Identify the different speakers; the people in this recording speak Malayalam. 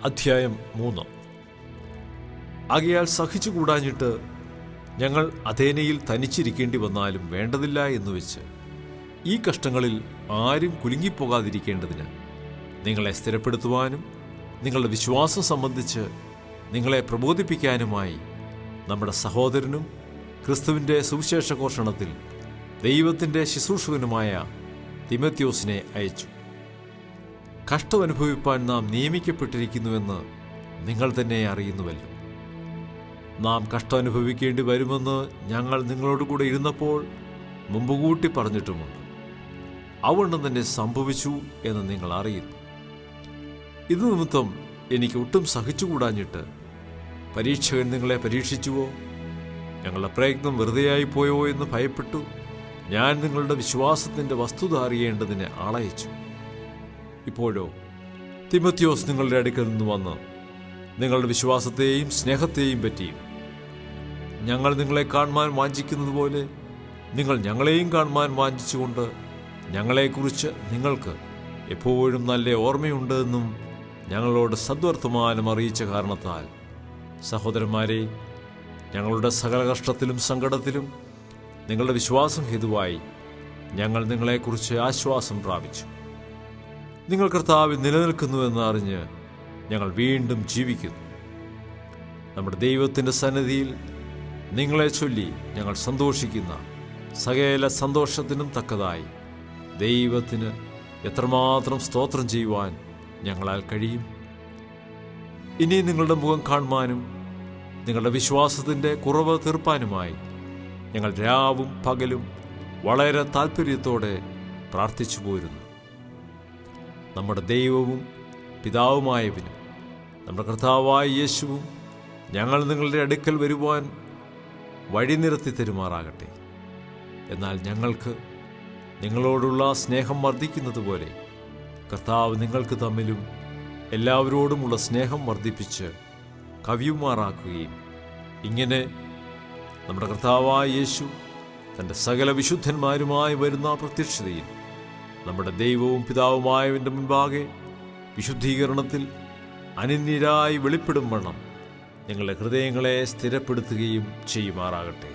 Speaker 1: അധ്യായം 3. ആകയാൽ സഹിച്ചുകൂടാഞ്ഞിട്ട് ഞങ്ങൾ അഥേനയിൽ തനിച്ചിരിക്കേണ്ടി വന്നാലും വേണ്ടതില്ല എന്നുവെച്ച് ഈ കഷ്ടങ്ങളിൽ ആരും കുലുങ്ങിപ്പോകാതിരിക്കേണ്ടതിന് നിങ്ങളെ സ്ഥിരപ്പെടുത്തുവാനും നിങ്ങളുടെ വിശ്വാസം സംബന്ധിച്ച് നിങ്ങളെ പ്രബോധിപ്പിക്കാനുമായി നമ്മുടെ സഹോദരനും ക്രിസ്തുവിൻ്റെ സുവിശേഷഘോഷണത്തിൽ ദൈവത്തിൻ്റെ ശുശ്രൂഷകനുമായ തിമോഥെയോസിനെ അയച്ചു. കഷ്ടമനുഭവിപ്പാൻ നാം നിയമിക്കപ്പെട്ടിരിക്കുന്നുവെന്ന് നിങ്ങൾ തന്നെ അറിയുന്നുവല്ലോ. നാം കഷ്ടമനുഭവിക്കേണ്ടി വരുമെന്ന് ഞങ്ങൾ നിങ്ങളോടുകൂടെ ഇരുന്നപ്പോൾ മുമ്പുകൂട്ടി പറഞ്ഞിട്ടുമുണ്ട്. അവണ്ണം തന്നെ സംഭവിച്ചു എന്ന് നിങ്ങൾ അറിയുന്നു. ഇത് നിമിത്തം എനിക്ക് ഒട്ടും സഹിച്ചുകൂടാഞ്ഞിട്ട് പരീക്ഷകൻ നിങ്ങളെ പരീക്ഷിച്ചുവോ, ഞങ്ങളുടെ പ്രയത്നം വെറുതെയായിപ്പോയോ എന്ന് ഭയപ്പെട്ടു ഞാൻ നിങ്ങളുടെ വിശ്വാസത്തിൻ്റെ വസ്തുത അറിയേണ്ടതിന് ആളയച്ചു. ഇപ്പോഴോ തിമോഥെയോസ് നിങ്ങളുടെ അടുക്കൽ നിന്ന് വന്ന് നിങ്ങളുടെ വിശ്വാസത്തെയും സ്നേഹത്തെയും പറ്റിയും ഞങ്ങൾ നിങ്ങളെ കാണുവാൻ വാഞ്ചിക്കുന്നത് പോലെ നിങ്ങൾ ഞങ്ങളെയും കാണുവാൻ വാഞ്ചിച്ചുകൊണ്ട് ഞങ്ങളെക്കുറിച്ച് നിങ്ങൾക്ക് എപ്പോഴും നല്ല ഓർമ്മയുണ്ട് എന്നും ഞങ്ങളോട് സദ്വർത്തമാനം അറിയിച്ച കാരണത്താൽ സഹോദരന്മാരെ, ഞങ്ങളുടെ സകല കഷ്ടത്തിലും സങ്കടത്തിലും നിങ്ങളുടെ വിശ്വാസം ഹേതുവായി ഞങ്ങൾ നിങ്ങളെക്കുറിച്ച് ആശ്വാസം പ്രാപിച്ചു. നിങ്ങൾ കർത്താവിൽ നിലനിൽക്കുന്നുവെന്ന് അറിഞ്ഞ് ഞങ്ങൾ വീണ്ടും ജീവിക്കുന്നു. നമ്മുടെ ദൈവത്തിൻ്റെ സന്നിധിയിൽ നിങ്ങളെ ചൊല്ലി ഞങ്ങൾ സന്തോഷിക്കുന്ന സകല സന്തോഷത്തിനും തക്കതായി ദൈവത്തിന് എത്രമാത്രം സ്തോത്രം ചെയ്യുവാൻ ഞങ്ങളാൽ കഴിയും. ഇനി നിങ്ങളുടെ മുഖം കാണുവാനും നിങ്ങളുടെ വിശ്വാസത്തിൻ്റെ കുറവ് തീർപ്പാനുമായി ഞങ്ങൾ രാവും പകലും വളരെ താൽപ്പര്യത്തോടെ പ്രാർത്ഥിച്ചു പോരുന്നു. നമ്മുടെ ദൈവവും പിതാവുമായവനും നമ്മുടെ കർത്താവായ യേശുവും ഞങ്ങൾ നിങ്ങളുടെ അടുക്കൽ വരുവാൻ വഴി നിരത്തി തരുമാറാകട്ടെ. എന്നാൽ ഞങ്ങൾക്ക് നിങ്ങളോടുള്ള സ്നേഹം വർദ്ധിക്കുന്നത് പോലെ കർത്താവ് നിങ്ങൾക്ക് തമ്മിലും എല്ലാവരോടുമുള്ള സ്നേഹം വർദ്ധിപ്പിച്ച് കവിയുമാറാക്കുകയും ഇങ്ങനെ നമ്മുടെ കർത്താവായ യേശു തൻ്റെ സകല വിശുദ്ധന്മാരുമായി വരുന്ന പ്രത്യക്ഷതയിൽ നമ്മുടെ ദൈവവും പിതാവുമായവൻ്റെ മുൻപാകെ വിശുദ്ധീകരണത്തിൽ അനന്യരായി വെളിപ്പെടും വണ്ണം ഞങ്ങളുടെ ഹൃദയങ്ങളെ സ്ഥിരപ്പെടുത്തുകയും ചെയ്യുമാറാകട്ടെ.